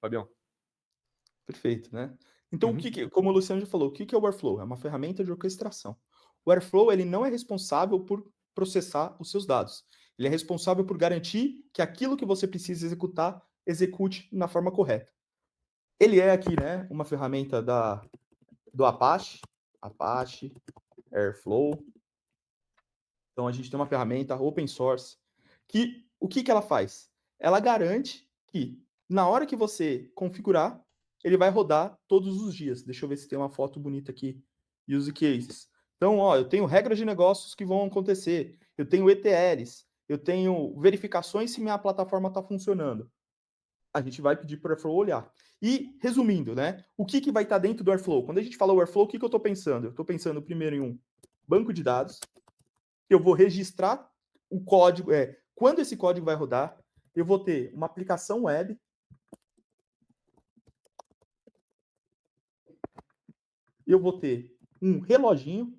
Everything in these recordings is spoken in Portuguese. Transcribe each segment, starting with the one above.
Fabião. Perfeito, né? Então, Uhum. como o Luciano já falou, o que que é o Airflow? É uma ferramenta de orquestração. O Airflow, ele não é responsável por processar os seus dados. Ele é responsável por garantir que aquilo que você precisa executar, execute na forma correta. Ele é aqui, né, uma ferramenta do Apache, Apache Airflow. Então, a gente tem uma ferramenta open source que o que que ela faz? Ela garante que na hora que você configurar, ele vai rodar todos os dias. Deixa eu ver se tem uma foto bonita aqui. Use cases. Então, ó, eu tenho regras de negócios que vão acontecer, eu tenho ETLs, eu tenho verificações se minha plataforma está funcionando. A gente vai pedir para o Airflow olhar. E, resumindo, né, o que, que vai estar dentro do Airflow? Quando a gente fala o Airflow, o que, que eu estou pensando? Eu estou pensando primeiro em um banco de dados, eu vou registrar o código, quando esse código vai rodar, eu vou ter uma aplicação web, eu vou ter um reloginho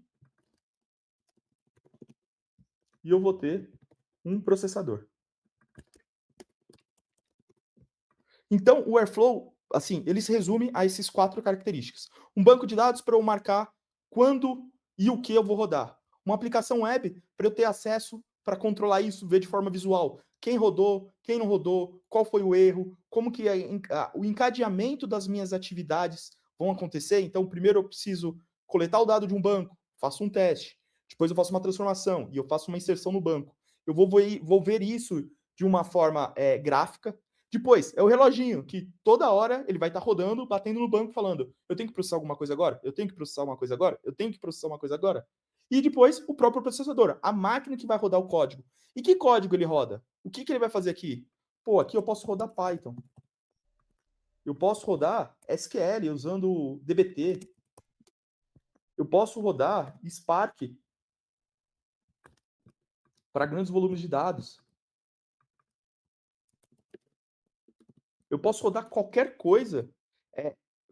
e eu vou ter um processador. Então, o Airflow, assim, ele se resume a esses 4 características. Um banco de dados para eu marcar quando e o que eu vou rodar. Uma aplicação web para eu ter acesso para controlar isso, ver de forma visual. Quem rodou, quem não rodou, qual foi o erro, como que o encadeamento das minhas atividades vão acontecer. Então, primeiro eu preciso coletar o dado de um banco, faço um teste. Depois eu faço uma transformação e eu faço uma inserção no banco. Eu vou ver isso de uma forma gráfica. Depois, é o reloginho, que toda hora ele vai estar rodando, batendo no banco, falando: eu tenho que processar alguma coisa agora? Eu tenho que processar uma coisa agora? Eu tenho que processar uma coisa agora? E depois, o próprio processador, a máquina que vai rodar o código. E que código ele roda? O que, que ele vai fazer aqui? Pô, aqui eu posso rodar Python. Eu posso rodar SQL usando dbt. Eu posso rodar Spark para grandes volumes de dados. Eu posso rodar qualquer coisa,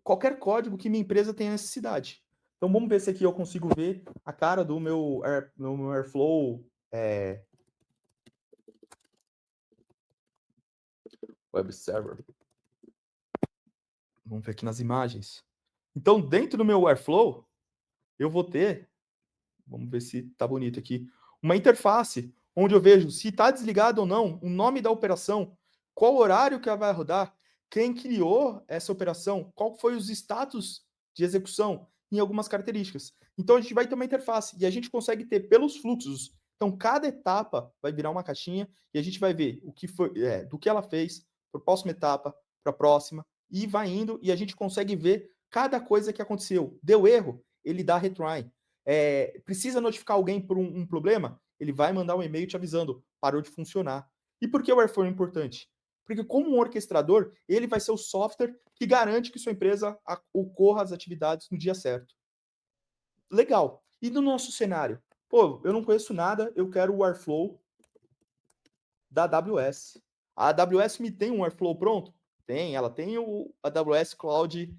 qualquer código que minha empresa tenha necessidade. Então vamos ver se aqui eu consigo ver a cara do meu Airflow Web Server. Vamos ver aqui nas imagens. Então, dentro do meu Airflow, eu vou ter, vamos ver se está bonito aqui, uma interface onde eu vejo se está desligado ou não, o nome da operação, qual horário que ela vai rodar, quem criou essa operação, qual foi os status de execução em algumas características. Então a gente vai ter uma interface e a gente consegue ter pelos fluxos. Então cada etapa vai virar uma caixinha e a gente vai ver o que foi, do que ela fez para a próxima etapa, para a próxima e vai indo e a gente consegue ver cada coisa que aconteceu. Deu erro, ele dá retry. Precisa notificar alguém por um problema? Ele vai mandar um e-mail te avisando, parou de funcionar. E por que o Airflow é importante? Porque como um orquestrador, ele vai ser o software que garante que sua empresa ocorra as atividades no dia certo. Legal. E no nosso cenário? Pô, eu não conheço nada, eu quero o Airflow da AWS. A AWS me tem um Airflow pronto? Tem, ela tem o AWS Cloud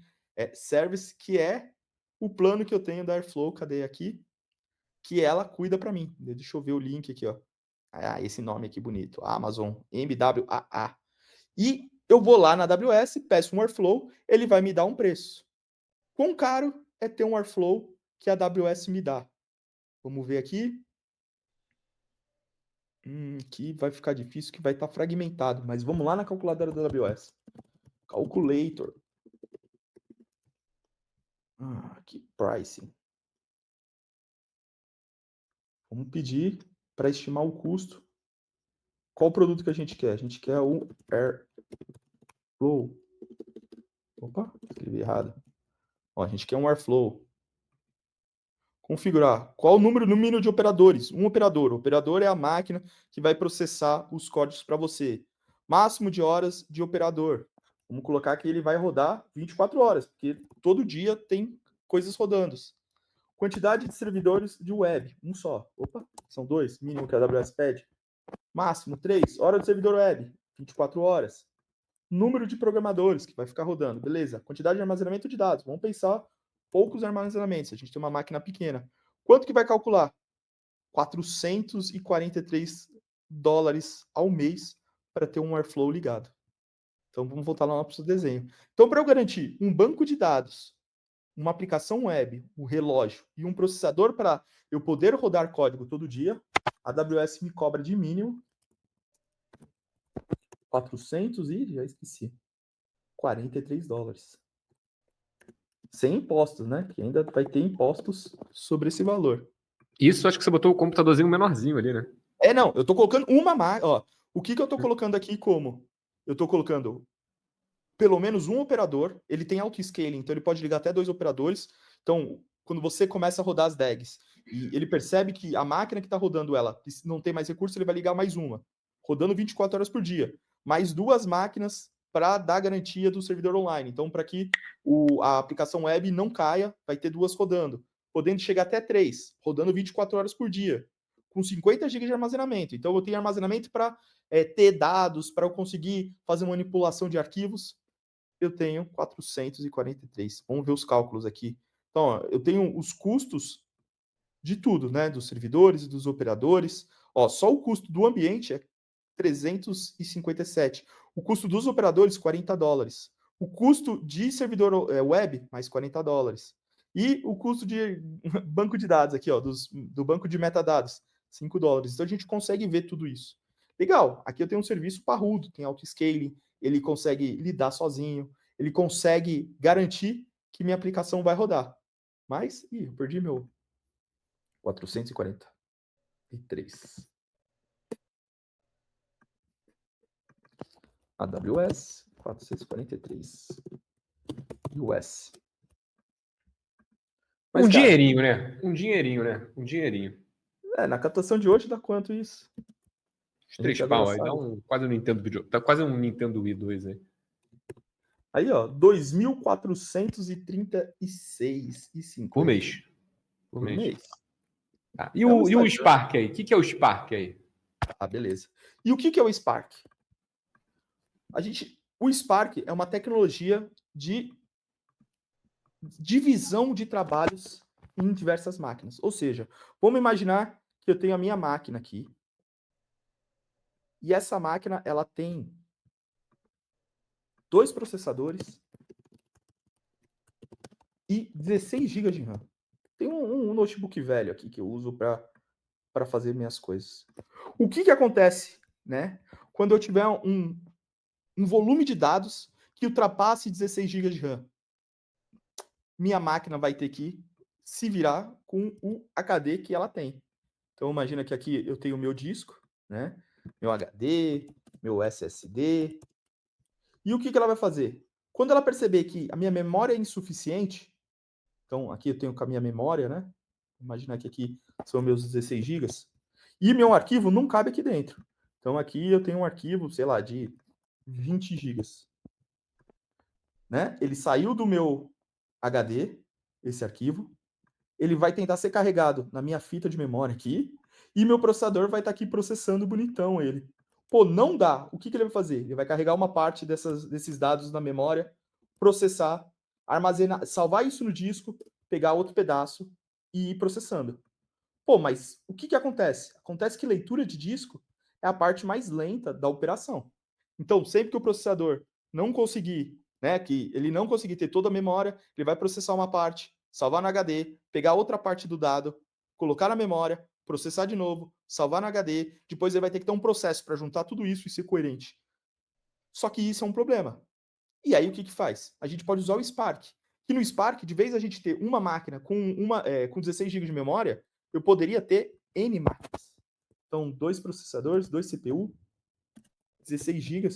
Service, que é o plano que eu tenho da Airflow, cadê aqui? Que ela cuida para mim. Deixa eu ver o link aqui, ó. Ah, esse nome aqui bonito. Amazon MWAA. E eu vou lá na AWS, peço um Airflow, ele vai me dar um preço. Quão caro é ter um Airflow que a AWS me dá? Vamos ver aqui. Aqui vai ficar difícil, que vai estar fragmentado, mas vamos lá na calculadora da AWS. Calculator. Aqui, pricing. Vamos pedir para estimar o custo. Qual produto que a gente quer? A gente quer o Airflow. Opa, escrevi errado. Ó, a gente quer um Airflow. Configurar. Qual o número no mínimo de operadores? Um operador. O operador é a máquina que vai processar os códigos para você. Máximo de horas de operador. Vamos colocar que ele vai rodar 24 horas, porque todo dia tem coisas rodando. Quantidade de servidores de web, um só. Opa, são dois, mínimo que a AWS pede. Máximo 3. Hora do servidor web, 24 horas. Número de programadores que vai ficar rodando, beleza. Quantidade de armazenamento de dados, vamos pensar poucos armazenamentos, a gente tem uma máquina pequena. Quanto que vai calcular? 443 dólares ao mês para ter um Airflow ligado. Então vamos voltar lá no nosso desenho. Então, para eu garantir um banco de dados, uma aplicação web, um relógio e um processador para eu poder rodar código todo dia, a AWS me cobra de mínimo 400 e já esqueci, $43. Sem impostos, né? Que ainda vai ter impostos sobre esse valor. Isso, acho que você botou o computadorzinho menorzinho ali, né? Não, eu tô colocando uma máquina, ó. O que eu tô colocando aqui como? Eu tô colocando pelo menos um operador, ele tem auto-scaling, então ele pode ligar até 2 operadores. Então, quando você começa a rodar as DAGs e ele percebe que a máquina que está rodando ela não tem mais recurso, ele vai ligar mais uma, rodando 24 horas por dia. Mais 2 máquinas para dar garantia do servidor online. Então, para que a aplicação web não caia, vai ter 2 rodando, podendo chegar até 3, rodando 24 horas por dia, com 50 GB de armazenamento. Então, eu tenho armazenamento para ter dados, para eu conseguir fazer manipulação de arquivos. Eu tenho 443. Vamos ver os cálculos aqui. Então, ó, eu tenho os custos de tudo, né? Dos servidores, dos operadores. Ó, só o custo do ambiente é 357. O custo dos operadores, $40. O custo de servidor web, mais $40. E o custo de banco de dados aqui, ó, do banco de metadados, $5. Então a gente consegue ver tudo isso. Legal, aqui eu tenho um serviço parrudo, tem auto-scaling, ele consegue lidar sozinho, ele consegue garantir que minha aplicação vai rodar. Mas, eu perdi meu 443. AWS 443 US. Mas, Um cara, dinheirinho, né? Um dinheirinho, né? Um dinheirinho. na captação de hoje dá quanto isso? Uns A gente 3 agora pau aí, sabe. dá quase um Nintendo Video. Tá quase um Nintendo Wii 2 aí. Aí, ó, 2.436,50 Por mês. por mês. Tá. É um E o Instagram. Spark aí? O que é o Spark aí? Ah, beleza. E o que é o Spark? O Spark é uma tecnologia de divisão de trabalhos em diversas máquinas. Ou seja, vamos imaginar que eu tenho a minha máquina aqui. E essa máquina, ela tem 2 processadores e 16 GB de RAM. Tem um notebook velho aqui que eu uso para fazer minhas coisas. O que acontece, né? Quando eu tiver um volume de dados que ultrapasse 16 GB de RAM, minha máquina vai ter que se virar com o HD que ela tem. Então imagina que aqui eu tenho o meu disco, né? Meu HD, meu SSD. E o que ela vai fazer? Quando ela perceber que a minha memória é insuficiente, então aqui eu tenho com a minha memória, né? Imagina que aqui são meus 16 GB. E meu arquivo não cabe aqui dentro. Então aqui eu tenho um arquivo, sei lá, de 20 GB. Né? Ele saiu do meu HD, esse arquivo, ele vai tentar ser carregado na minha fita de memória aqui, e meu processador vai estar aqui processando bonitão ele. Pô, não dá. O que ele vai fazer? Ele vai carregar uma parte desses dados na memória, processar, armazenar, salvar isso no disco, pegar outro pedaço e ir processando. Pô, mas o que acontece? Acontece que leitura de disco é a parte mais lenta da operação. Então, sempre que o processador não conseguir, né, que ele não conseguir ter toda a memória, ele vai processar uma parte, salvar no HD, pegar outra parte do dado, colocar na memória, processar de novo, salvar no HD, depois ele vai ter que ter um processo para juntar tudo isso e ser coerente. Só que isso é um problema. E aí o que faz? A gente pode usar o Spark. Que no Spark, de vez a gente ter uma máquina com 16 GB de memória, eu poderia ter N máquinas. Então, 2 processadores, 2 CPU, 16 GB.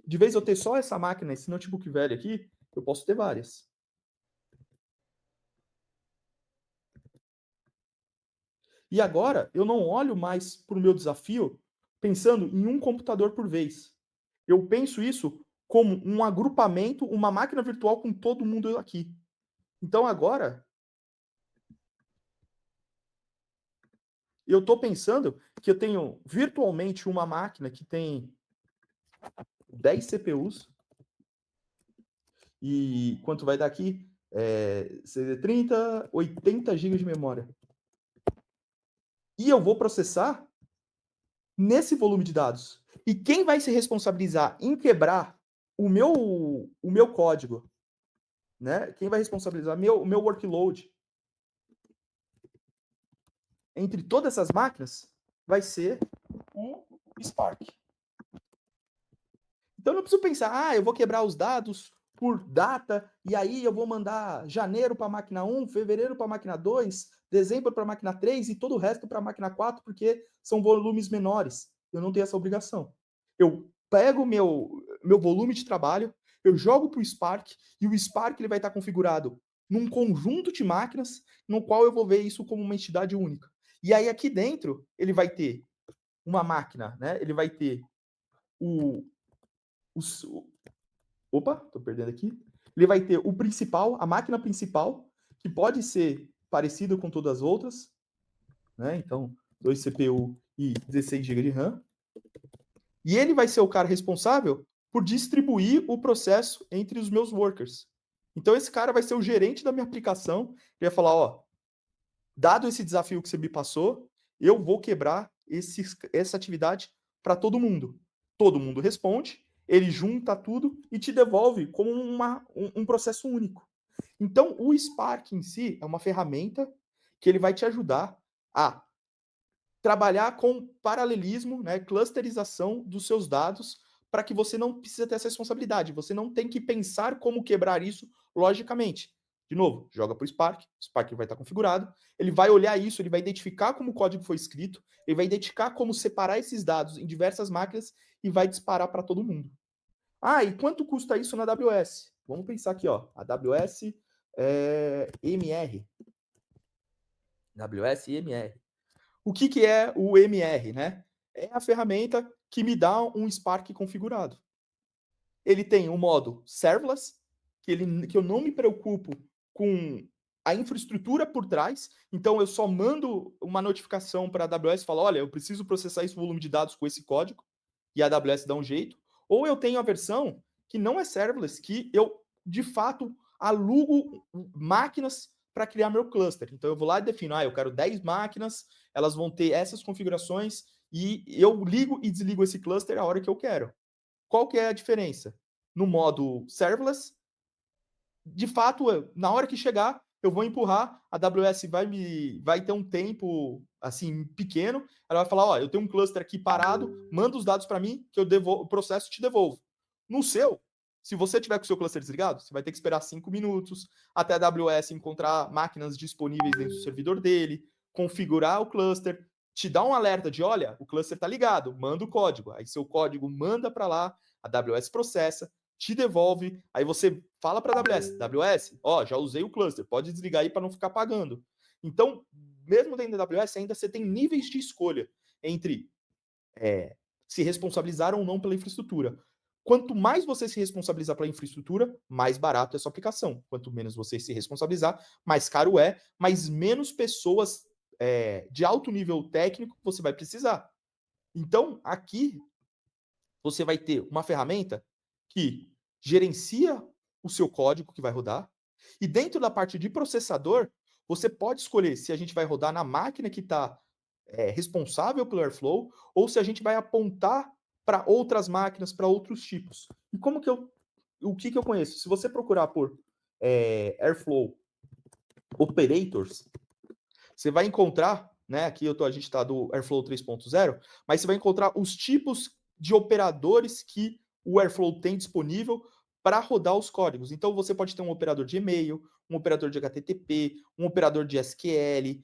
De vez eu ter só essa máquina, esse notebook velho aqui, eu posso ter várias. E agora, eu não olho mais para o meu desafio pensando em um computador por vez. Eu penso isso como um agrupamento, uma máquina virtual com todo mundo aqui. Então agora, eu estou pensando que eu tenho virtualmente uma máquina que tem 10 CPUs. E quanto vai dar aqui? CD30, 80 GB de memória. E eu vou processar nesse volume de dados. E quem vai se responsabilizar em quebrar o meu código, né? Quem vai responsabilizar o meu workload entre todas essas máquinas vai ser o Spark. Então eu não preciso pensar, eu vou quebrar os dados por data, e aí eu vou mandar janeiro para a máquina 1, fevereiro para a máquina 2, dezembro para a máquina 3 e todo o resto para a máquina 4, porque são volumes menores. Eu não tenho essa obrigação. Eu pego meu volume de trabalho, eu jogo para o Spark, e o Spark ele vai estar configurado num conjunto de máquinas, no qual eu vou ver isso como uma entidade única. E aí aqui dentro, ele vai ter uma máquina, né? Ele vai ter o opa, tô perdendo aqui. Ele vai ter o principal, a máquina principal, que pode ser parecido com todas as outras, né? Então, 2 CPU e 16 GB de RAM. E ele vai ser o cara responsável por distribuir o processo entre os meus workers. Então, esse cara vai ser o gerente da minha aplicação. Ele vai falar, ó, dado esse desafio que você me passou, eu vou quebrar essa atividade para todo mundo. Todo mundo responde, ele junta tudo e te devolve como um processo único. Então, o Spark em si é uma ferramenta que ele vai te ajudar a trabalhar com paralelismo, né, clusterização dos seus dados, para que você não precisa ter essa responsabilidade. Você não tem que pensar como quebrar isso logicamente. De novo, joga para o Spark vai estar configurado, ele vai olhar isso, ele vai identificar como o código foi escrito, ele vai identificar como separar esses dados em diversas máquinas e vai disparar para todo mundo. E quanto custa isso na AWS? Vamos pensar aqui, ó, AWS MR. AWS MR. O que é o MR, né? É a ferramenta que me dá um Spark configurado. Ele tem o modo serverless, que eu não me preocupo com a infraestrutura por trás, então eu só mando uma notificação para a AWS e falo, olha, eu preciso processar esse volume de dados com esse código, e a AWS dá um jeito. Ou eu tenho a versão que não é serverless, que eu, de fato, alugo máquinas para criar meu cluster. Então eu vou lá e defino, eu quero 10 máquinas, elas vão ter essas configurações, e eu ligo e desligo esse cluster a hora que eu quero. Qual que é a diferença? No modo serverless, de fato, na hora que chegar, eu vou empurrar, a AWS vai ter um tempo assim pequeno, ela vai falar, eu tenho um cluster aqui parado, manda os dados para mim que o processo te devolvo. No seu, se você tiver com o seu cluster desligado, você vai ter que esperar 5 minutos até a AWS encontrar máquinas disponíveis dentro do servidor dele, configurar o cluster, te dar um alerta de, olha, o cluster está ligado, manda o código. Aí seu código manda para lá, a AWS processa, te devolve, aí você fala para a AWS, já usei o cluster, pode desligar aí para não ficar pagando. Então, mesmo dentro da AWS, ainda você tem níveis de escolha entre se responsabilizar ou não pela infraestrutura. Quanto mais você se responsabilizar pela infraestrutura, mais barato é a sua aplicação. Quanto menos você se responsabilizar, mais caro é, mas menos pessoas de alto nível técnico você vai precisar. Então, aqui, você vai ter uma ferramenta que gerencia o seu código que vai rodar, e dentro da parte de processador, você pode escolher se a gente vai rodar na máquina que está responsável pelo Airflow, ou se a gente vai apontar para outras máquinas, para outros tipos. E o que eu conheço? Se você procurar por Airflow Operators, você vai encontrar, né? Aqui a gente está do Airflow 3.0, mas você vai encontrar os tipos de operadores que o Airflow tem disponível para rodar os códigos. Então você pode ter um operador de e-mail, um operador de HTTP, um operador de SQL,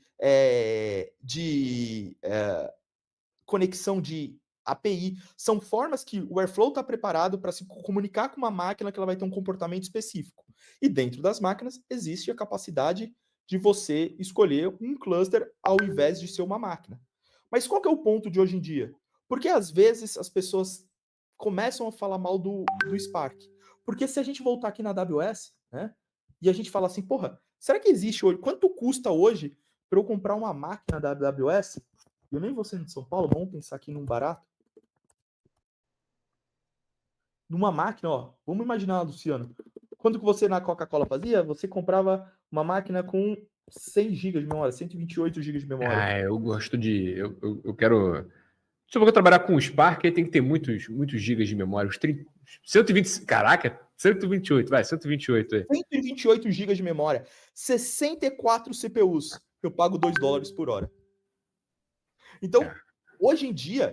conexão de API. São formas que o Airflow está preparado para se comunicar com uma máquina que ela vai ter um comportamento específico. E dentro das máquinas existe a capacidade de você escolher um cluster ao invés de ser uma máquina. Mas qual que é o ponto de hoje em dia? Porque às vezes as pessoas começam a falar mal do Spark. Porque se a gente voltar aqui na AWS, né, e a gente fala assim, porra, será que existe hoje? Quanto custa hoje para eu comprar uma máquina da AWS? Eu nem vou ser de São Paulo, vamos pensar aqui num barato. Numa máquina, vamos imaginar, Luciano, quando que você na Coca-Cola fazia? Você comprava uma máquina com 100 GB de memória, 128 GB de memória. Eu gosto de... Eu quero... Se eu vou trabalhar com o Spark, aí tem que ter muitos gigas de memória, uns 120, caraca, 128, vai, 128 aí. 128 GB de memória, 64 CPUs. Eu pago $2 por hora. Então, hoje em dia,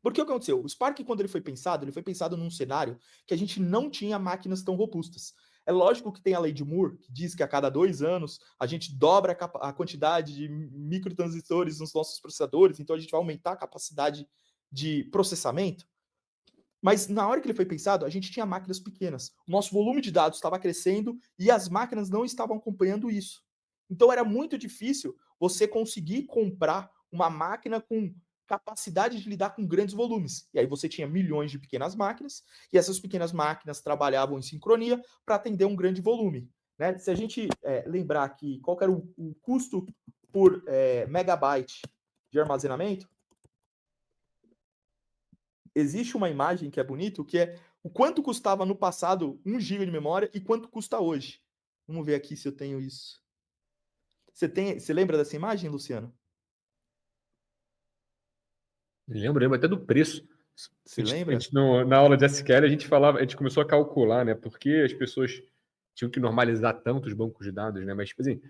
porque o que aconteceu? O Spark, quando ele foi pensado num cenário que a gente não tinha máquinas tão robustas. É lógico que tem a lei de Moore, que diz que a cada 2 anos a gente dobra a quantidade de microtransistores nos nossos processadores, então a gente vai aumentar a capacidade de processamento. Mas na hora que ele foi pensado, a gente tinha máquinas pequenas. O nosso volume de dados estava crescendo e as máquinas não estavam acompanhando isso. Então era muito difícil você conseguir comprar uma máquina com capacidade de lidar com grandes volumes. E aí você tinha milhões de pequenas máquinas, e essas pequenas máquinas trabalhavam em sincronia para atender um grande volume. Né? Se a gente lembrar que qual que era o custo por megabyte de armazenamento, existe uma imagem que é bonito, que é o quanto custava no passado 1 GB de memória e quanto custa hoje. Vamos ver aqui se eu tenho isso. Você lembra dessa imagem, Luciano? Lembro até do preço. Você lembra? Na aula de SQL, a gente começou a calcular, né? Porque as pessoas tinham que normalizar tanto os bancos de dados, né? Mas, tipo assim,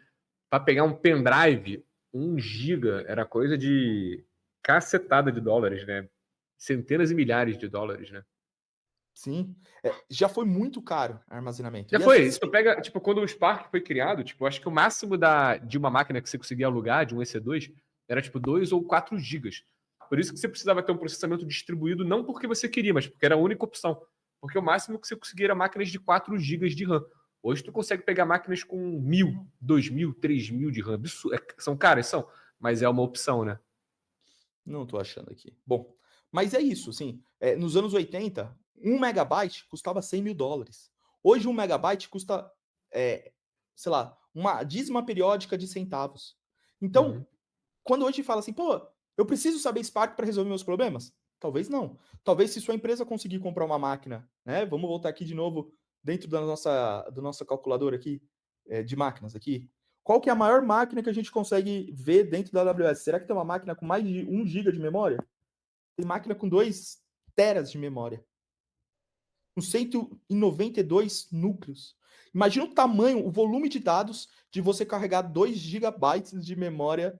para pegar um pendrive, 1 giga era coisa de cacetada de dólares, né? Centenas e milhares de dólares, né? Sim. Já foi muito caro armazenamento. Já foi. Se tu pega, tipo, quando o Spark foi criado, tipo, acho que o máximo de uma máquina que você conseguia alugar, de um EC2, era tipo 2 ou 4 gigas. Por isso que você precisava ter um processamento distribuído, não porque você queria, mas porque era a única opção. Porque o máximo que você conseguia era máquinas de 4 gigas de RAM. Hoje tu consegue pegar máquinas com 1.000, 2.000, 3.000 de RAM. São caras, são, mas é uma opção, né? Não tô achando aqui. Bom, mas é isso, assim, nos anos 80, 1 megabyte custava $100.000. Hoje 1 megabyte custa, sei lá, uma dízima periódica de centavos. Então, quando hoje fala assim, pô, eu preciso saber Spark para resolver meus problemas? Talvez não. Talvez se sua empresa conseguir comprar uma máquina, né? Vamos voltar aqui de novo dentro da nossa calculadora aqui, de máquinas aqui. Qual que é a maior máquina que a gente consegue ver dentro da AWS? Será que tem uma máquina com mais de 1 GB de memória? Tem máquina com 2 teras de memória. Com 192 núcleos. Imagina o tamanho, o volume de dados de você carregar 2 gigabytes de memória,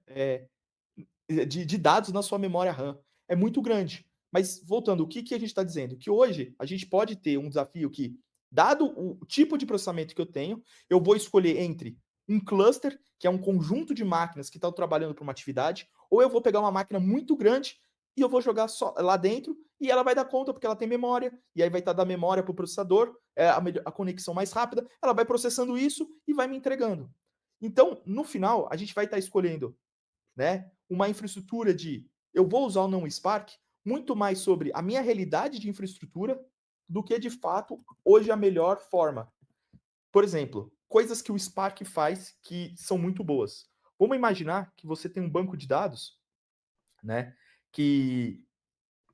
de dados na sua memória RAM. É muito grande. Mas, voltando, o que a gente está dizendo? Que hoje a gente pode ter um desafio que, dado o tipo de processamento que eu tenho, eu vou escolher entre um cluster, que é um conjunto de máquinas que estão trabalhando para uma atividade, ou eu vou pegar uma máquina muito grande e eu vou jogar só lá dentro e ela vai dar conta porque ela tem memória, e aí vai estar da memória para o processador, a conexão mais rápida, ela vai processando isso e vai me entregando. Então, no final, a gente vai estar escolhendo, né, uma infraestrutura de eu vou usar ou não o Spark, muito mais sobre a minha realidade de infraestrutura do que, de fato, hoje a melhor forma. Por exemplo, coisas que o Spark faz que são muito boas. Vamos imaginar que você tem um banco de dados, né, que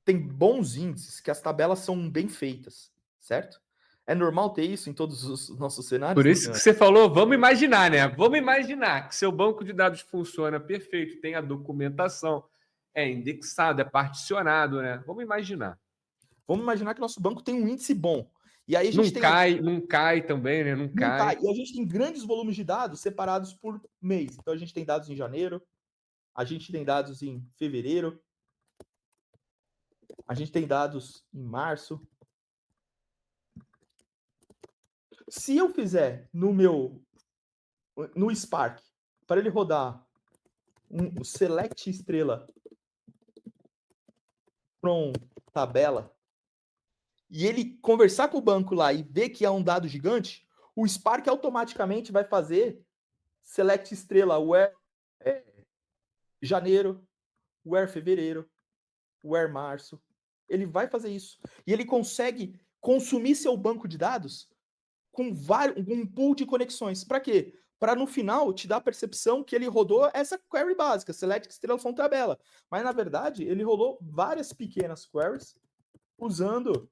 tem bons índices, que as tabelas são bem feitas, certo? É normal ter isso em todos os nossos cenários? Por isso que você falou, vamos imaginar, né? Vamos imaginar que seu banco de dados funciona perfeito, tem a documentação, é indexado, é particionado, né? Vamos imaginar. Vamos imaginar que nosso banco tem um índice bom. E aí a gente não cai também, né? Não cai. E a gente tem grandes volumes de dados separados por mês. Então a gente tem dados em janeiro, a gente tem dados em fevereiro, a gente tem dados em março. Se eu fizer no Spark, para ele rodar um select estrela from tabela, e ele conversar com o banco lá e ver que é um dado gigante, o Spark automaticamente vai fazer select estrela where janeiro, where fevereiro, where março. Ele vai fazer isso. E ele consegue consumir seu banco de dados com um pool de conexões. Para quê? Para no final te dar a percepção que ele rodou essa query básica, select estrela from tabela. Mas na verdade, ele rolou várias pequenas queries usando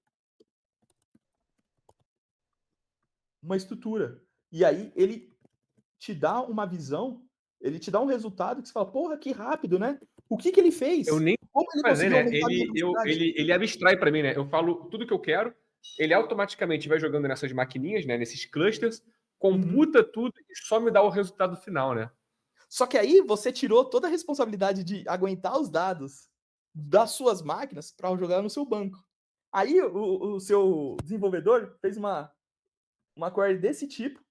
uma estrutura. E aí ele te dá uma visão, ele te dá um resultado que você fala, porra, que rápido, né? O que ele fez? Eu nem Como ele fazer, conseguiu né? aumentar a minha velocidade? Ele abstrai para mim, né? Eu falo tudo que eu quero, ele automaticamente vai jogando nessas maquininhas, né, nesses clusters, computa tudo e só me dá o resultado final, né? Só que aí você tirou toda a responsabilidade de aguentar os dados das suas máquinas para jogar no seu banco. Aí o seu desenvolvedor fez uma query desse tipo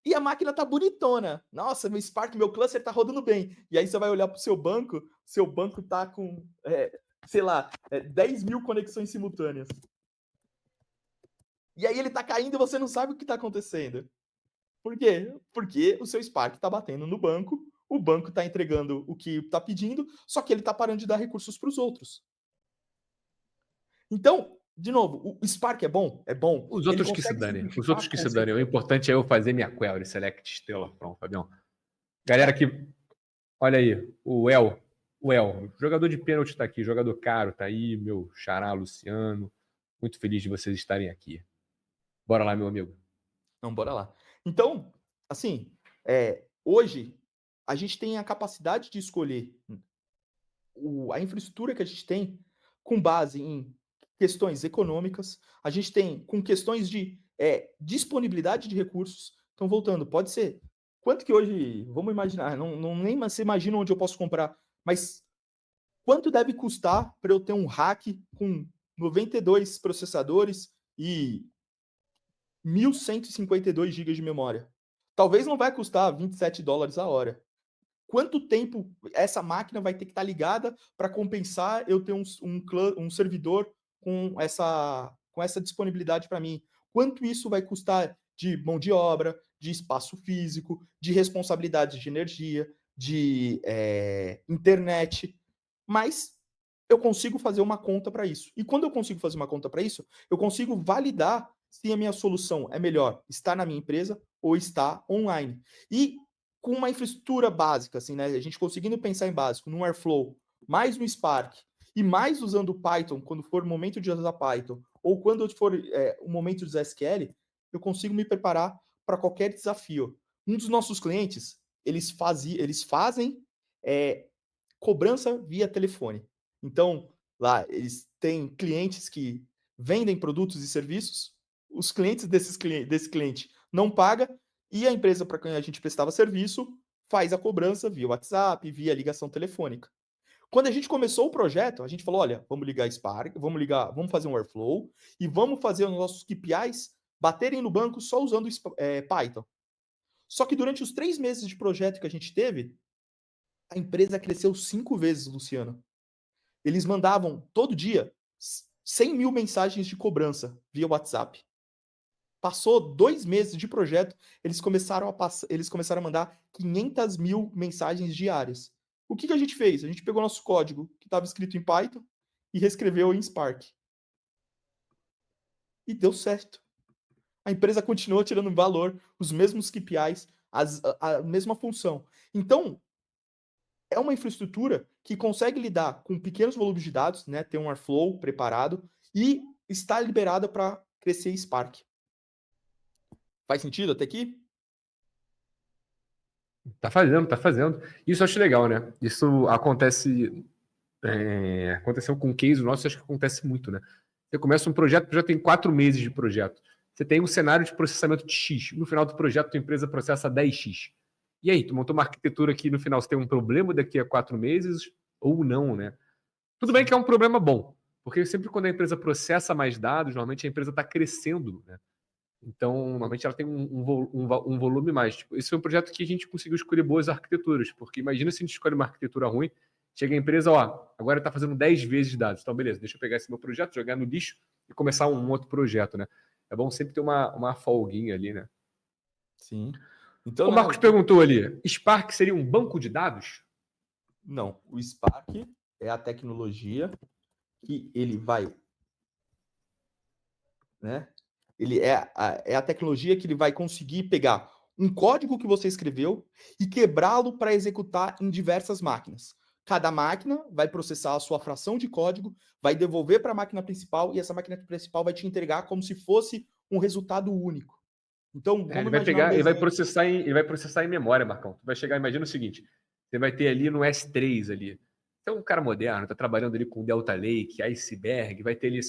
e a máquina tá bonitona. Nossa, meu Spark, meu cluster tá rodando bem. E aí você vai olhar para o seu banco tá com, sei lá, 10 mil conexões simultâneas. E aí ele tá caindo e você não sabe o que tá acontecendo. Por quê? Porque o seu Spark tá batendo no banco, o banco tá entregando o que tá pedindo, só que ele tá parando de dar recursos para os outros. Então, de novo, o Spark é bom? É bom. Os Ele outros que se consegue danem. Os simplificar? outros que Com se danem. O certeza. importante é eu fazer minha query, select Stellar. Pronto, Fabião. Galera que... Olha aí, o El, jogador de pênalti tá aqui, jogador caro tá aí, meu xará Luciano. Muito feliz de vocês estarem aqui. Bora lá, meu amigo. Então, bora lá. Então, assim, hoje a gente tem a capacidade de escolher a infraestrutura que a gente tem com base em questões econômicas, a gente tem com questões de disponibilidade de recursos. Então, voltando, pode ser quanto que hoje, vamos imaginar, não nem você imagina onde eu posso comprar, mas quanto deve custar para eu ter um rack com 92 processadores e 1.152 GB de memória? Talvez não vai custar $27 a hora. Quanto tempo essa máquina vai ter que estar ligada para compensar eu ter um servidor com essa disponibilidade para mim? Quanto isso vai custar de mão de obra, de espaço físico, de responsabilidade de energia, de internet? Mas eu consigo fazer uma conta para isso. E quando eu consigo fazer uma conta para isso, eu consigo validar se a minha solução é melhor estar na minha empresa ou estar online. E com uma infraestrutura básica, assim, né? A gente conseguindo pensar em básico, no Airflow, mais no Spark, e mais usando Python, quando for o momento de usar Python, ou quando for o momento de usar SQL, eu consigo me preparar para qualquer desafio. Um dos nossos clientes, eles fazem cobrança via telefone. Então, lá, eles têm clientes que vendem produtos e serviços, os clientes desse cliente não pagam, e a empresa para quem a gente prestava serviço faz a cobrança via WhatsApp, via ligação telefônica. Quando a gente começou o projeto, a gente falou: olha, vamos ligar Spark, vamos fazer um Airflow e vamos fazer os nossos KPIs baterem no banco só usando Python. Só que durante os 3 meses de projeto que a gente teve, a empresa cresceu 5 vezes, Luciano. Eles mandavam todo dia 100 mil mensagens de cobrança via WhatsApp. Passou 2 meses de projeto, eles começaram a mandar 500 mil mensagens diárias. O que a gente fez? A gente pegou nosso código que estava escrito em Python e reescreveu em Spark. E deu certo. A empresa continuou tirando valor, os mesmos KPIs, a mesma função. Então, é uma infraestrutura que consegue lidar com pequenos volumes de dados, né, ter um Airflow preparado e está liberada para crescer Spark. Faz sentido até aqui? Tá fazendo, tá fazendo. Isso eu acho legal, né? Isso acontece. Aconteceu com um case nosso, acho que acontece muito, né? Você começa um projeto, já tem 4 meses de projeto. Você tem um cenário de processamento de X. No final do projeto, a tua empresa processa 10X. E aí, tu montou uma arquitetura que no final você tem um problema daqui a 4 meses ou não, né? Tudo bem que é um problema bom, porque sempre quando a empresa processa mais dados, normalmente a empresa está crescendo, né? Então, normalmente ela tem um volume mais. Tipo, esse foi um projeto que a gente conseguiu escolher boas arquiteturas, porque imagina se a gente escolhe uma arquitetura ruim, chega a empresa, ó, agora está fazendo 10 vezes dados. Então, beleza, deixa eu pegar esse meu projeto, jogar no lixo e começar um outro projeto, né? É bom sempre ter uma folguinha ali, né? Sim. Então, O né, Marcos perguntou ali, Spark seria um banco de dados? não, o Spark é a tecnologia que ele vai, né? Ele é a tecnologia que ele vai conseguir pegar um código que você escreveu e quebrá-lo para executar em diversas máquinas. Cada máquina vai processar a sua fração de código, vai devolver para a máquina principal e essa máquina principal vai te entregar como se fosse um resultado único. Então, Ele vamos vai imaginar um pegar, desenho. ele vai processar em memória, Marcão. Tu vai chegar, imagina o seguinte: você vai ter ali no S3 ali. Você é um cara moderno, tá trabalhando ali com Delta Lake, Iceberg, vai ter ali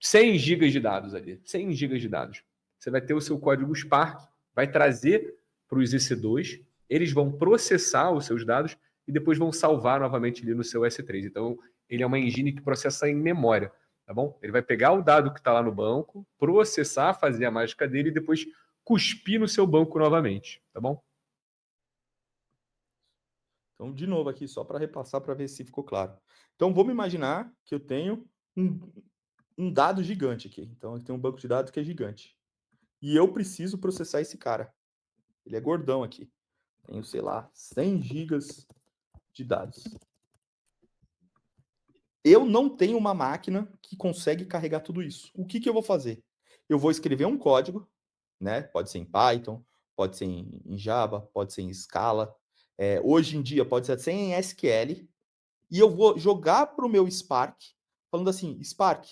100 gigas de dados ali, 100 gigas de dados. Você vai ter o seu código Spark, vai trazer para os EC2, eles vão processar os seus dados e depois vão salvar novamente ali no seu S3. Então, ele é uma engine que processa em memória, tá bom? Ele vai pegar o dado que está lá no banco, processar, fazer a mágica dele e depois cuspir no seu banco novamente, tá bom? Então, de novo aqui, só para repassar para ver se ficou claro. Então, vamos imaginar que eu tenho um dado gigante aqui. Então, eu tenho um banco de dados que é gigante. E eu preciso processar esse cara. Ele é gordão aqui. Tenho, sei lá, 100 gigas de dados. Eu não tenho uma máquina que consegue carregar tudo isso. O que eu vou fazer? Eu vou escrever um código, né? Pode ser em Python, pode ser em Java, pode ser em Scala. Hoje em dia pode ser em SQL. E eu vou jogar para o meu Spark, falando assim, Spark,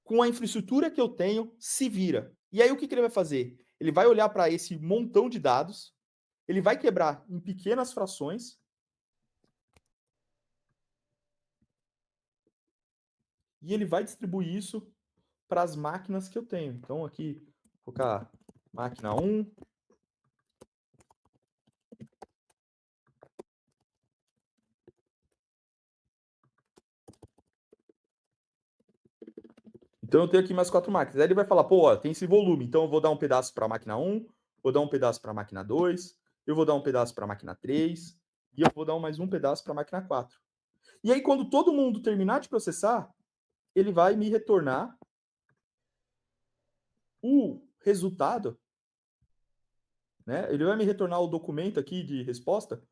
com a infraestrutura que eu tenho, se vira. E aí o que ele vai fazer? Ele vai olhar para esse montão de dados, ele vai quebrar em pequenas frações, e ele vai distribuir isso para as máquinas que eu tenho. Então aqui, vou colocar máquina 1, então eu tenho aqui mais 4 máquinas. Aí ele vai falar, pô, ó, tem esse volume, então eu vou dar um pedaço para a máquina 1, vou dar um pedaço para a máquina 2, eu vou dar um pedaço para a máquina 3, e eu vou dar mais um pedaço para a máquina 4. E aí, quando todo mundo terminar de processar, ele vai me retornar o resultado, né? Ele vai me retornar o documento aqui de resposta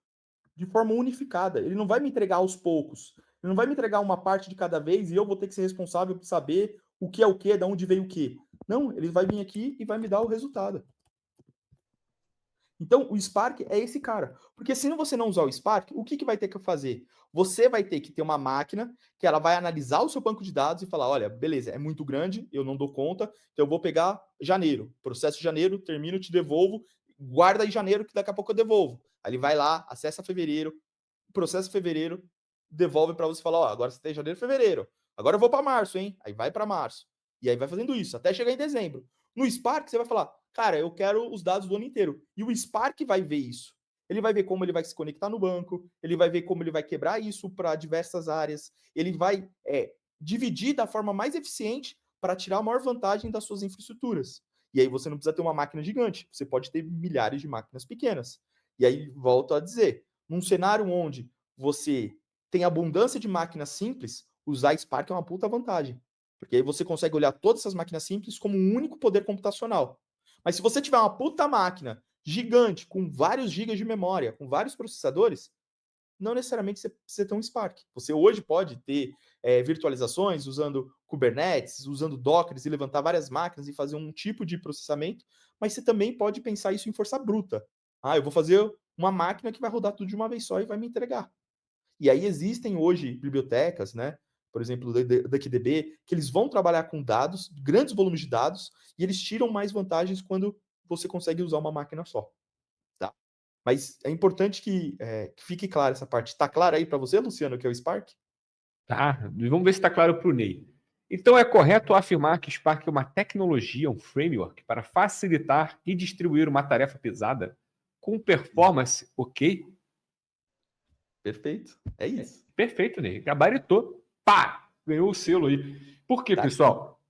de forma unificada. Ele não vai me entregar aos poucos. Ele não vai me entregar uma parte de cada vez e eu vou ter que ser responsável por saber o que é o que, de onde veio o que. Não, ele vai vir aqui e vai me dar o resultado. Então, o Spark é esse cara. Porque se você não usar o Spark, o que vai ter que fazer? Você vai ter que ter uma máquina que ela vai analisar o seu banco de dados e falar, olha, beleza, é muito grande, eu não dou conta, então eu vou pegar janeiro, processo de janeiro, termino, te devolvo, guarda aí janeiro que daqui a pouco eu devolvo. Aí ele vai lá, acessa fevereiro, processa fevereiro, devolve para você falar, ó, agora você tem janeiro e fevereiro. Agora eu vou para março, hein? Aí vai para março. E aí vai fazendo isso até chegar em dezembro. No Spark você vai falar, cara, eu quero os dados do ano inteiro. E o Spark vai ver isso. Ele vai ver como ele vai se conectar no banco, ele vai ver como ele vai quebrar isso para diversas áreas, ele vai dividir da forma mais eficiente para tirar a maior vantagem das suas infraestruturas. E aí você não precisa ter uma máquina gigante, você pode ter milhares de máquinas pequenas. E aí, volto a dizer, num cenário onde você tem abundância de máquinas simples, usar Spark é uma puta vantagem. Porque aí você consegue olhar todas essas máquinas simples como um único poder computacional. Mas se você tiver uma puta máquina gigante, com vários gigas de memória, com vários processadores, não necessariamente você precisa ter um Spark. Você hoje pode ter virtualizações usando Kubernetes, usando Dockers e levantar várias máquinas e fazer um tipo de processamento, mas você também pode pensar isso em força bruta. Ah, eu vou fazer uma máquina que vai rodar tudo de uma vez só e vai me entregar. E aí existem hoje bibliotecas, né? Por exemplo, o DuckDB, que eles vão trabalhar com dados, grandes volumes de dados, e eles tiram mais vantagens quando você consegue usar uma máquina só. Tá? Mas é importante que fique clara essa parte. Está claro aí para você, Luciano, que é o Spark? Tá, vamos ver se está claro para o Ney. Então, é correto afirmar que Spark é uma tecnologia, um framework, para facilitar e distribuir uma tarefa pesada com performance ok? Perfeito. É isso. Perfeito, Ney. Gabaritou. Pá! Ganhou o selo aí. Por quê, Tá pessoal?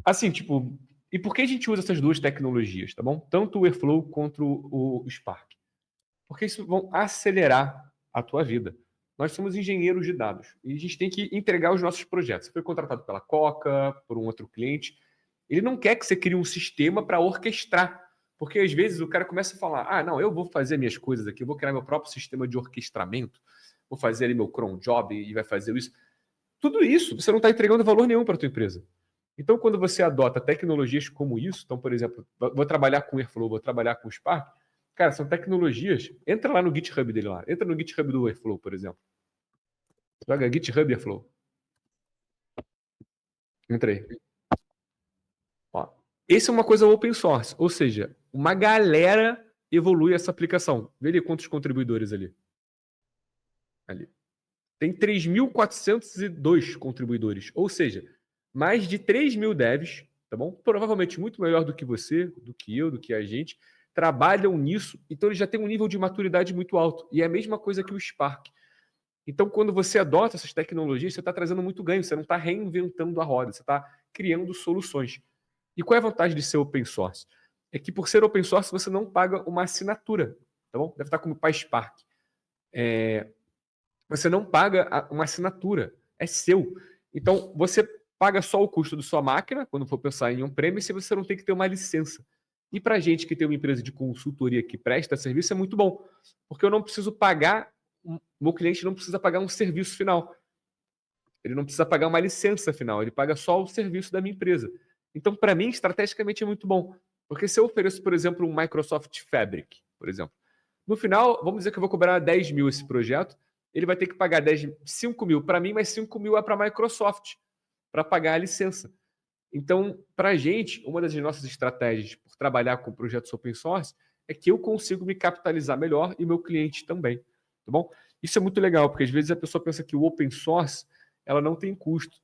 Assim, tipo, e por que a gente usa essas duas tecnologias, tá bom? Tanto o Airflow quanto o Spark. Porque isso vão acelerar a tua vida. Nós somos engenheiros de dados e a gente tem que entregar os nossos projetos. Você foi contratado pela Coca, por um outro cliente. Ele não quer que você crie um sistema para orquestrar. Porque às vezes o cara começa a falar: ah, não, eu vou fazer minhas coisas aqui, eu vou criar meu próprio sistema de orquestramento, vou fazer ali meu cron job e vai fazer isso. Tudo isso você não está entregando valor nenhum para a tua empresa. Então, quando você adota tecnologias como isso, então, por exemplo, vou trabalhar com Airflow, vou trabalhar com Spark, cara, são tecnologias. Entra lá no GitHub dele lá. Entra no GitHub do Airflow, por exemplo. Joga GitHub Airflow. Entra aí. Ó, esse é uma coisa open source, ou seja, uma galera evolui essa aplicação. Vê ali quantos contribuidores ali. Ali. Tem 3.402 contribuidores. Ou seja, mais de 3.000 devs, tá bom? Provavelmente muito melhor do que você, do que eu, do que a gente, trabalham nisso, então eles já têm um nível de maturidade muito alto. E é a mesma coisa que o Spark. Então, quando você adota essas tecnologias, você está trazendo muito ganho, você não está reinventando a roda, você está criando soluções. E qual é a vantagem de ser open source? É que por ser open source, você não paga uma assinatura, tá bom? Deve estar como PySpark. Você não paga uma assinatura, é seu. Então, você paga só o custo da sua máquina, quando for pensar em on-premise, você não tem que ter uma licença. E para a gente que tem uma empresa de consultoria que presta serviço, é muito bom, porque eu não preciso pagar, meu cliente não precisa pagar um serviço final. Ele não precisa pagar uma licença final, ele paga só o serviço da minha empresa. Então, para mim, estrategicamente é muito bom. Porque se eu ofereço, por exemplo, um Microsoft Fabric, por exemplo, no final, vamos dizer que eu vou cobrar 10 mil esse projeto, ele vai ter que pagar 5 mil para mim, mas 5 mil é para a Microsoft, para pagar a licença. Então, para a gente, uma das nossas estratégias por trabalhar com projetos open source é que eu consigo me capitalizar melhor e meu cliente também. Tá bom? Isso é muito legal, porque às vezes a pessoa pensa que o open source ela não tem custo.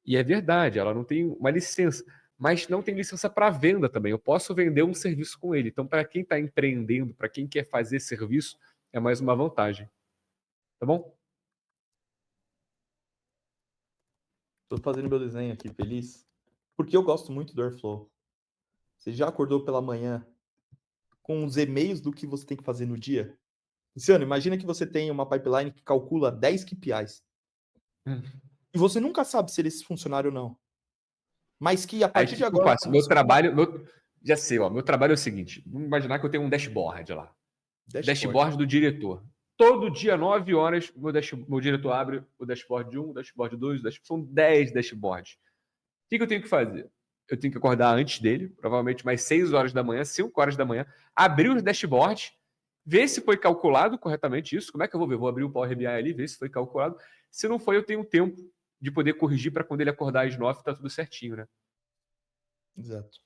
E é verdade, ela não tem uma licença, mas não tem licença para venda também. Eu posso vender um serviço com ele. Então, para quem está empreendendo, para quem quer fazer serviço, é mais uma vantagem. Tá bom? Tô fazendo meu desenho aqui feliz, porque eu gosto muito do Airflow. Você já acordou pela manhã com os e-mails do que você tem que fazer no dia? Luciano, imagina que você tem uma pipeline que calcula 10 KPIs. E você nunca sabe se eles funcionaram ou não. Mas que a Aí o partir que de que eu agora faço? Meu começou uma trabalho, já sei, ó, meu trabalho é o seguinte: vamos imaginar que eu tenho um dashboard lá. dashboard. Dashboard do diretor. Todo dia, 9 horas, meu diretor abre o dashboard 1, o dashboard 2, são 10 dashboards. O que eu tenho que fazer? Eu tenho que acordar antes dele, provavelmente mais 6 horas da manhã, 5 horas da manhã, abrir os dashboards, ver se foi calculado corretamente isso. Como é que eu vou ver? Vou abrir o Power BI ali, ver se foi calculado. Se não foi, eu tenho tempo de poder corrigir para quando ele acordar às 9, tá tudo certinho, né? Exato.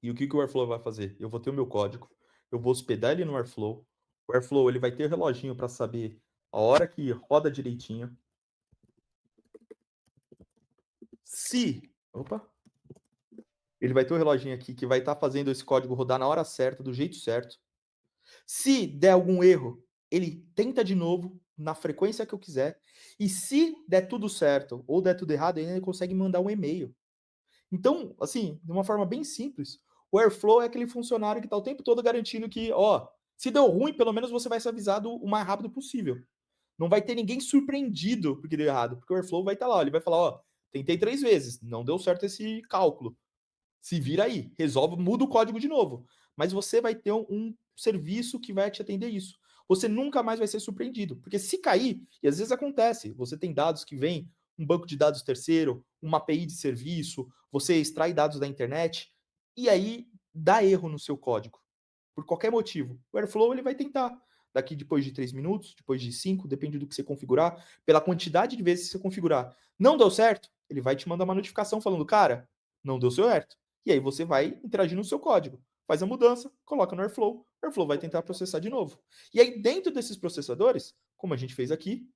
E o que o Airflow vai fazer? Eu vou ter o meu código, eu vou hospedar ele no Airflow. O Airflow ele vai ter o reloginho para saber a hora que roda direitinho. Se, opa, ele vai ter o reloginho aqui que vai estar fazendo esse código rodar na hora certa, do jeito certo. Se der algum erro, ele tenta de novo na frequência que eu quiser. E se der tudo certo ou der tudo errado, ele consegue mandar um e-mail. Então, assim, de uma forma bem simples, o Airflow é aquele funcionário que está o tempo todo garantindo que, ó, se deu ruim, pelo menos você vai ser avisado o mais rápido possível. Não vai ter ninguém surpreendido porque deu errado, porque o Airflow vai estar lá, ele vai falar, ó, tentei 3 vezes, não deu certo esse cálculo. Se vira aí, resolve, muda o código de novo. Mas você vai ter um serviço que vai te atender isso. Você nunca mais vai ser surpreendido, porque se cair, e às vezes acontece, você tem dados que vêm, um banco de dados terceiro, uma API de serviço, você extrai dados da internet, e aí dá erro no seu código, por qualquer motivo. O Airflow ele vai tentar, daqui depois de 3 minutos, depois de 5, depende do que você configurar, pela quantidade de vezes que você configurar. Não deu certo, ele vai te mandar uma notificação falando, cara, não deu certo. E aí você vai interagir no seu código, faz a mudança, coloca no Airflow, o Airflow vai tentar processar de novo. E aí dentro desses processadores, como a gente fez aqui,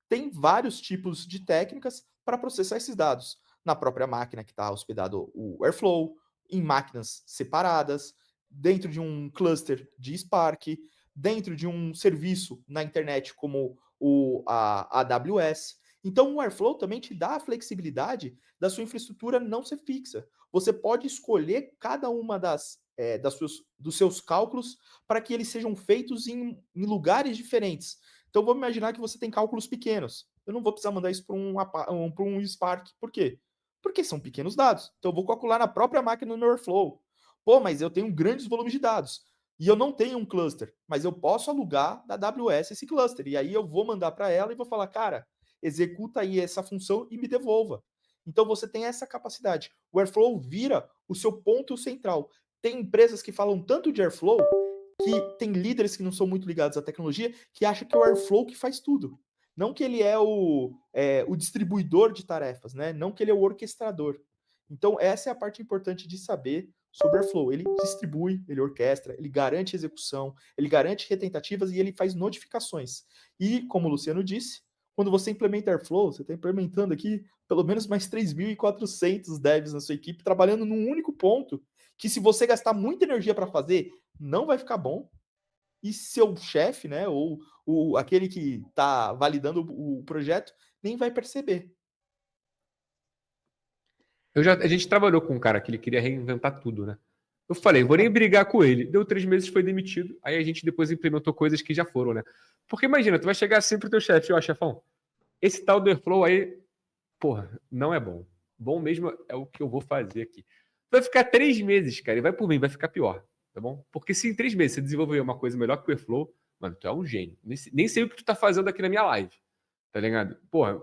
tem vários tipos de técnicas para processar esses dados. Na própria máquina que está hospedado o Airflow, em máquinas separadas, dentro de um cluster de Spark, dentro de um serviço na internet como a AWS. Então o Airflow também te dá a flexibilidade da sua infraestrutura não ser fixa. Você pode escolher cada uma dos seus cálculos para que eles sejam feitos em lugares diferentes. Então vamos imaginar que você tem cálculos pequenos. Eu não vou precisar mandar isso para um Spark. Por quê? Porque são pequenos dados. Então eu vou calcular na própria máquina no meu Airflow. Pô, mas eu tenho grandes volumes de dados. E eu não tenho um cluster, mas eu posso alugar da AWS esse cluster. E aí eu vou mandar para ela e vou falar, cara, executa aí essa função e me devolva. Então você tem essa capacidade. O Airflow vira o seu ponto central. Tem empresas que falam tanto de Airflow que tem líderes que não são muito ligados à tecnologia que acham que é o Airflow que faz tudo. Não que ele é o distribuidor de tarefas, né? Não que ele é o orquestrador. Então, essa é a parte importante de saber sobre Airflow. Ele distribui, ele orquestra, ele garante execução, ele garante retentativas e ele faz notificações. E, como o Luciano disse, quando você implementa Airflow, você está implementando aqui pelo menos mais 3.400 devs na sua equipe, trabalhando num único ponto, que se você gastar muita energia para fazer, não vai ficar bom. E seu chefe, né, ou aquele que está validando o projeto, nem vai perceber. A gente trabalhou com um cara que ele queria reinventar tudo, né? Eu falei, vou nem brigar com ele. Deu 3 meses, foi demitido. Aí a gente depois implementou coisas que já foram, né? Porque imagina, tu vai chegar assim pro teu chefe, ó, chefão, esse tal do Airflow aí, porra, não é bom. Bom mesmo é o que eu vou fazer aqui. Vai ficar 3 meses, cara, e vai por mim, vai ficar pior, tá bom? Porque se em 3 meses você desenvolver uma coisa melhor que o Airflow, mano, tu é um gênio. Nem sei o que tu tá fazendo aqui na minha live. Tá ligado? Porra,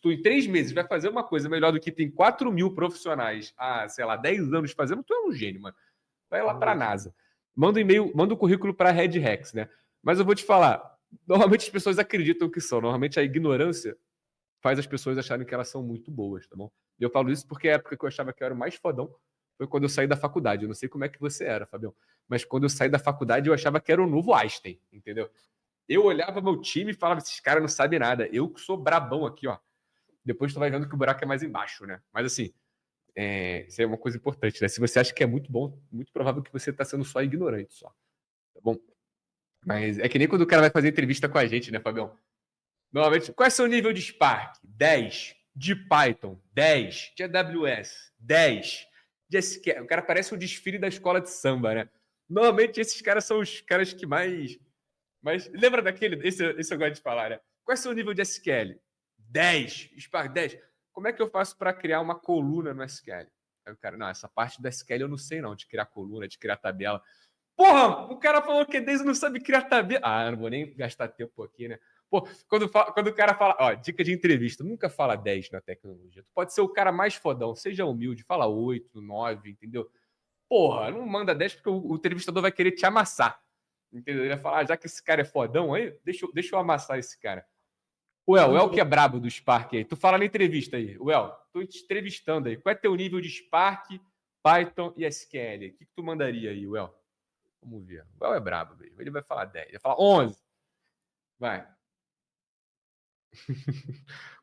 tu em 3 meses vai fazer uma coisa melhor do que tem 4.000 profissionais há, sei lá, 10 anos fazendo, tu é um gênio, mano. Vai lá pra NASA. Manda um e-mail, manda um currículo pra Red Rex, né? Mas eu vou te falar, normalmente as pessoas acreditam que são. Normalmente a ignorância faz as pessoas acharem que elas são muito boas, tá bom? E eu falo isso porque a época que eu achava que eu era o mais fodão foi quando eu saí da faculdade. Eu não sei como é que você era, Fabião, mas quando eu saí da faculdade eu achava que era o novo Einstein, entendeu? Eu olhava meu time e falava, esses caras não sabem nada. Eu que sou brabão aqui, ó. Depois tu vai vendo que o buraco é mais embaixo, né? Mas assim, isso é uma coisa importante, né? Se você acha que é muito bom, muito provável que você tá sendo só ignorante, só. Tá bom? Mas é que nem quando o cara vai fazer entrevista com a gente, né, Fabião? Normalmente, qual é o seu nível de Spark? 10. De Python, 10. De AWS, 10. De SQL. O cara parece um desfile da escola de samba, né? Normalmente esses caras são os caras que mais... Mas lembra daquele... Esse eu gosto de falar, né? Qual é o seu nível de SQL? 10. Spark, 10. Como é que eu faço para criar uma coluna no SQL? Aí o cara, não, essa parte do SQL eu não sei não, de criar coluna, de criar tabela. Porra, o cara falou que desde não sabe criar tabela. Ah, não vou nem gastar tempo aqui, né? Pô, quando o cara fala, ó, dica de entrevista, nunca fala 10 na tecnologia. Tu pode ser o cara mais fodão, seja humilde, fala 8, 9, entendeu? Porra, não manda 10 porque o entrevistador vai querer te amassar. Entendeu? Ele vai falar, já que esse cara é fodão aí, deixa eu amassar esse cara. O El que é brabo do Spark aí. Tu fala na entrevista aí. O El, tô te entrevistando aí. Qual é teu nível de Spark, Python e SQL? O que tu mandaria aí, El? Vamos ver. O El é brabo mesmo. Ele vai falar 10. Ele vai falar 11. Vai.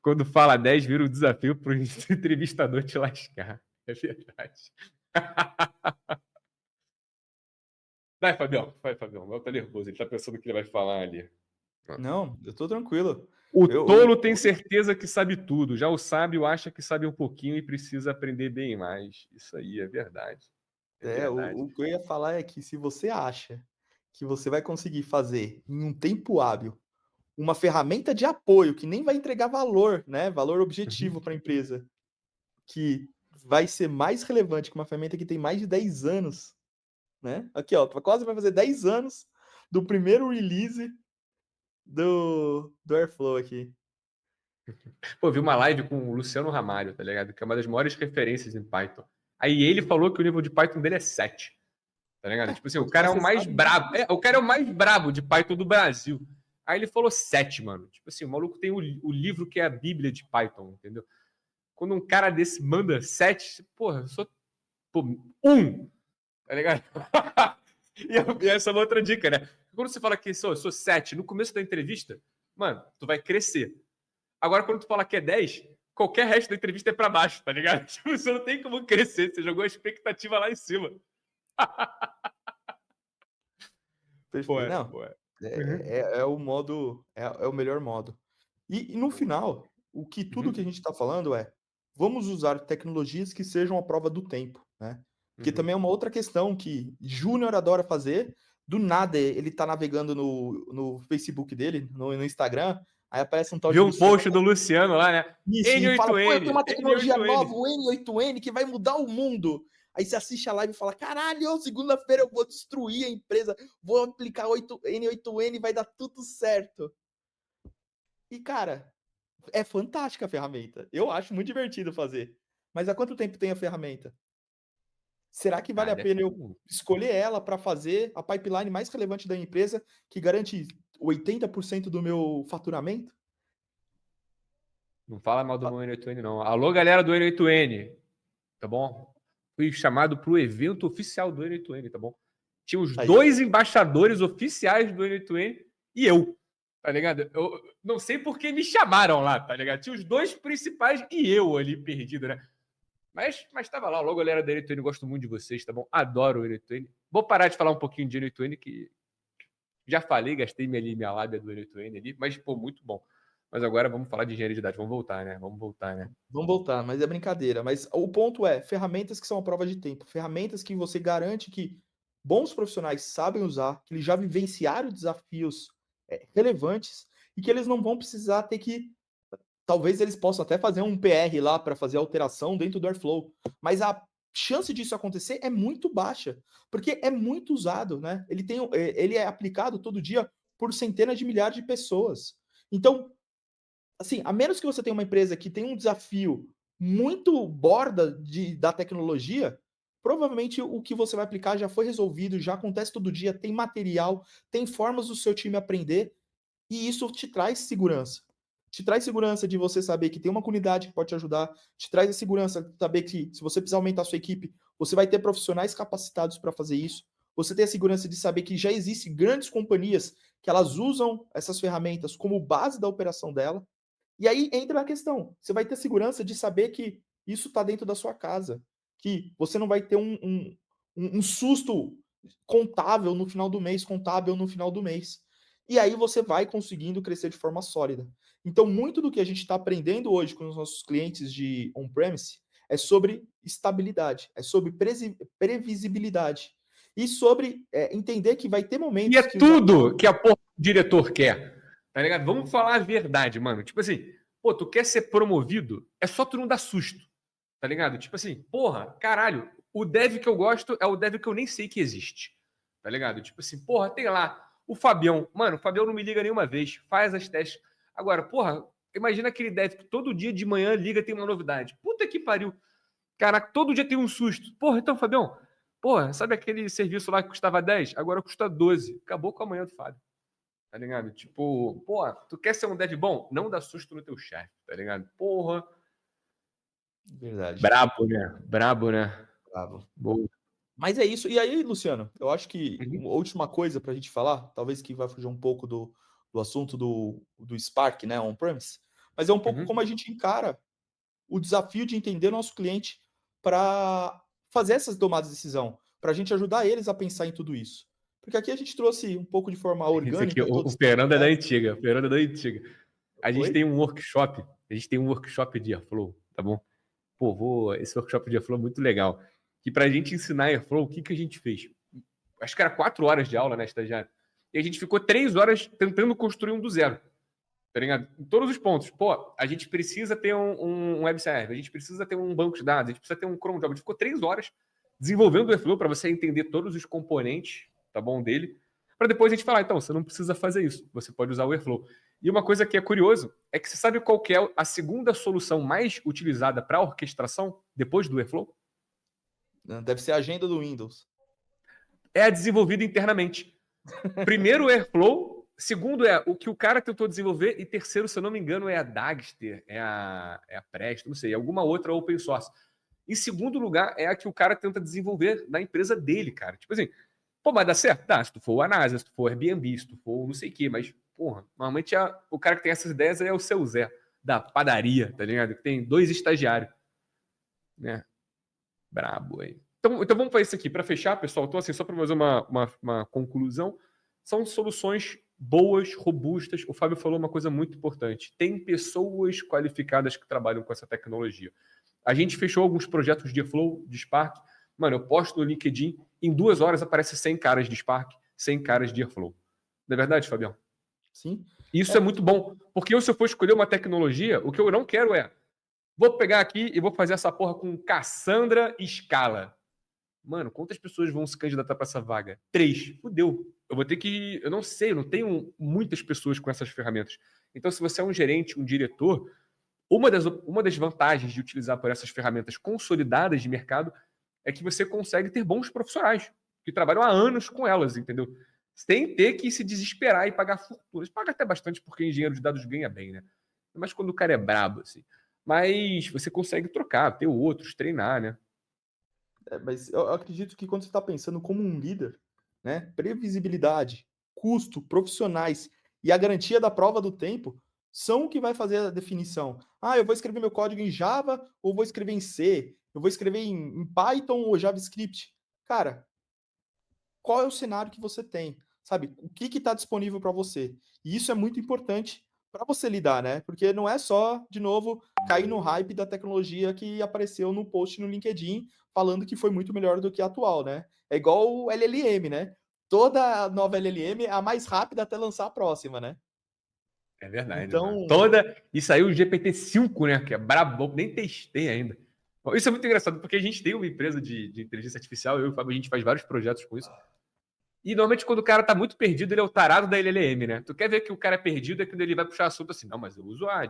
Quando fala 10, vira um desafio pro entrevistador te lascar. É verdade. Vai, Fabião. Vai, Fabião. O El tá nervoso. Ele tá pensando o que ele vai falar ali. Não, eu tô tranquilo. O tolo tem certeza que sabe tudo. Já o sábio acha que sabe um pouquinho e precisa aprender bem mais. Isso aí é verdade. É verdade. O que eu ia falar é que se você acha que você vai conseguir fazer em um tempo hábil uma ferramenta de apoio que nem vai entregar valor, né? Valor objetivo para a empresa, que vai ser mais relevante que uma ferramenta que tem mais de 10 anos, né? Aqui, ó, quase vai fazer 10 anos do primeiro release do Airflow aqui. Pô, eu vi uma live com o Luciano Ramalho, tá ligado? Que é uma das maiores referências em Python. Aí ele falou que o nível de Python dele é 7. Tá ligado? Tipo assim, o cara é o mais brabo. O cara é o mais brabo de Python do Brasil. Aí ele falou 7, mano. Tipo assim, o maluco tem o livro que é a Bíblia de Python, entendeu? Quando um cara desse manda 7, porra, eu sou 1. Tá ligado? E essa é uma outra dica, né? Quando você fala que eu sou 7 no começo da entrevista, mano, tu vai crescer. Agora, quando tu fala que é 10, qualquer resto da entrevista é pra baixo, tá ligado? Tipo, você não tem como crescer, você jogou a expectativa lá em cima. Perfeito. Não, é o modo, é o melhor modo. E no final, tudo que a gente está falando é, vamos usar tecnologias que sejam a prova do tempo, né? Porque também é uma outra questão que Júnior adora fazer, do nada ele tá navegando no Facebook dele, no Instagram, aí aparece um tal de Viu um Luciano. post do Luciano lá, né? Isso, e fala, pô, eu tenho uma tecnologia N8N. nova, o N8N, que vai mudar o mundo. Aí você assiste a live e fala, caralho, segunda-feira eu vou destruir a empresa, vou aplicar N8N, vai dar tudo certo. E, cara, é fantástica a ferramenta. Eu acho muito divertido fazer. Mas há quanto tempo tem a ferramenta? Será que vale a pena eu escolher ela para fazer a pipeline mais relevante da empresa, que garante 80% do meu faturamento? Não fala mal do meu N8N, não. Alô, galera do N8N. Tá bom? Fui chamado pro evento oficial do N8N, tá bom? Tinha os 2 embaixadores oficiais do N8N e eu. tá ligado? Eu não sei por que me chamaram lá, tá ligado? Tinha os dois principais e eu ali perdido, né? Mas tava lá, logo a galera da N2N, gosto muito de vocês, tá bom? Adoro o N2N. Vou parar de falar um pouquinho de N2N, que já falei, gastei minha lábia do N2N ali, mas, pô, muito bom. Mas agora vamos falar de engenharia de dados. Vamos voltar, né? Vamos voltar, né? Vamos voltar, mas é brincadeira. Mas o ponto é, ferramentas que são a prova de tempo, ferramentas que você garante que bons profissionais sabem usar, que eles já vivenciaram desafios relevantes e que eles não vão precisar ter que. Talvez eles possam até fazer um PR lá para fazer alteração dentro do Airflow, mas a chance disso acontecer é muito baixa, porque é muito usado, né? Ele é aplicado todo dia por centenas de milhares de pessoas. Então, assim, a menos que você tenha uma empresa que tem um desafio muito borda da tecnologia, provavelmente o que você vai aplicar já foi resolvido, já acontece todo dia, tem material, tem formas do seu time aprender, e isso te traz segurança. Te traz segurança de você saber que tem uma comunidade que pode te ajudar, te traz a segurança de saber que se você precisar aumentar a sua equipe, você vai ter profissionais capacitados para fazer isso. Você tem a segurança de saber que já existem grandes companhias que elas usam essas ferramentas como base da operação dela. E aí entra a questão: você vai ter segurança de saber que isso está dentro da sua casa, que você não vai ter um susto contável no final do mês, contábil no final do mês. E aí você vai conseguindo crescer de forma sólida. Então, muito do que a gente está aprendendo hoje com os nossos clientes de on-premise é sobre estabilidade, é sobre previsibilidade e sobre entender que vai ter E é momentos que os tudo que a porra do diretor quer. Tá ligado? Vamos falar a verdade, mano. Tipo assim, pô, tu quer ser promovido? É só tu não dar susto. Tá ligado? Tipo assim, porra, caralho, o dev que eu gosto é o dev que eu nem sei que existe. Tá ligado? Tipo assim, porra, tem lá o Fabião. Mano, o Fabião não me liga nenhuma vez, faz as testes. Agora, porra, imagina aquele dev que todo dia de manhã liga tem uma novidade. Puta que pariu. Caraca, todo dia tem um susto. Porra, então, Fabião, porra, sabe aquele serviço lá que custava 10? Agora custa 12. Acabou com a manhã do Fábio. Tá ligado? Tipo, porra, tu quer ser um dev bom? Não dá susto no teu chefe, tá ligado? Porra. Verdade. Brabo, né? Brabo, né? Bravo. Boa. Mas é isso. E aí, Luciano, eu acho que Uhum, uma última coisa para a gente falar, talvez que vai fugir um pouco do assunto do Spark, né, on-premise, mas é um pouco uhum. como a gente encara o desafio de entender nosso cliente para fazer essas tomadas de decisão, para a gente ajudar eles a pensar em tudo isso. Porque aqui a gente trouxe um pouco de forma Esse aqui, orgânica o todos. Fernando é da antiga. O Fernando é da antiga. A gente Oi? tem um workshop. A gente tem um workshop de Airflow, tá bom? Pô, esse workshop de Airflow é muito legal. Que pra gente ensinar Airflow, o que que a gente fez? Acho que era 4 horas de aula, né, estagiário? E a gente ficou 3 horas tentando construir um do zero. Tá ligado? Em todos os pontos. Pô, a gente precisa ter um web server, a gente precisa ter um banco de dados, a gente precisa ter um cron job. A gente ficou 3 horas desenvolvendo o Airflow para você entender todos os componentes, tá bom, dele, para depois a gente falar, então, você não precisa fazer isso, você pode usar o Airflow. E uma coisa que é curioso é que você sabe qual que é a segunda solução mais utilizada para orquestração depois do Airflow? Deve ser a agenda do Windows. É a desenvolvida internamente. Primeiro, o Airflow. Segundo, é o que o cara tentou desenvolver. E terceiro, se eu não me engano, é a Dagster, é a Presto, não sei, alguma outra open source. Em segundo lugar, é a que o cara tenta desenvolver na empresa dele, cara. Tipo assim, pô, mas dá certo? Dá, se tu for o Anasa, se tu for o Airbnb, se tu for não sei o quê, mas, porra, normalmente o cara que tem essas ideias é o seu Zé, da padaria, tá ligado? Que tem 2 estagiários, né? Brabo, hein? Então vamos para isso aqui. Para fechar, pessoal, então, assim, só para fazer uma conclusão, são soluções boas, robustas. O Fábio falou uma coisa muito importante. Tem pessoas qualificadas que trabalham com essa tecnologia. A gente fechou alguns projetos de Airflow, de Spark. Mano, eu posto no LinkedIn, em 2 horas aparece 100 caras de Spark, 100 caras de Airflow. Não é verdade, Fabião? Sim. Isso é muito bom, porque se eu for escolher uma tecnologia, o que eu não quero é vou pegar aqui e vou fazer essa porra com Cassandra Scala. Mano, quantas pessoas vão se candidatar para essa vaga? 3. Fudeu. Eu vou ter que. Eu não sei, eu não tenho muitas pessoas com essas ferramentas. Então, se você é um gerente, um diretor, uma das vantagens de utilizar por essas ferramentas consolidadas de mercado é que você consegue ter bons profissionais que trabalham há anos com elas, entendeu? Sem ter que se desesperar e pagar fortunas. Paga até bastante porque engenheiro de dados ganha bem, né? Mas quando o cara é brabo, assim. Mas você consegue trocar, ter outros, treinar, né? Mas eu acredito que quando você está pensando como um líder, né, previsibilidade, custo, profissionais e a garantia da prova do tempo são o que vai fazer a definição. Ah, eu vou escrever meu código em Java ou vou escrever em C? Eu vou escrever em Python ou JavaScript? Cara, qual é o cenário que você tem? Sabe, o que está disponível para você? E isso é muito importante para você lidar, né? Porque não é só, de novo, cair no hype da tecnologia que apareceu no post no LinkedIn falando que foi muito melhor do que a atual, né? É igual o LLM, né? Toda nova LLM é a mais rápida até lançar a próxima, né? É verdade, mano. Então, E saiu o GPT-5, né? Que é brabo, nem testei ainda. Bom, isso é muito engraçado, porque a gente tem uma empresa de inteligência artificial, eu e o Fábio, a gente faz vários projetos com isso. E normalmente quando o cara tá muito perdido, ele é o tarado da LLM, né? Tu quer ver que o cara é perdido é quando ele vai puxar assunto assim, não, mas eu uso a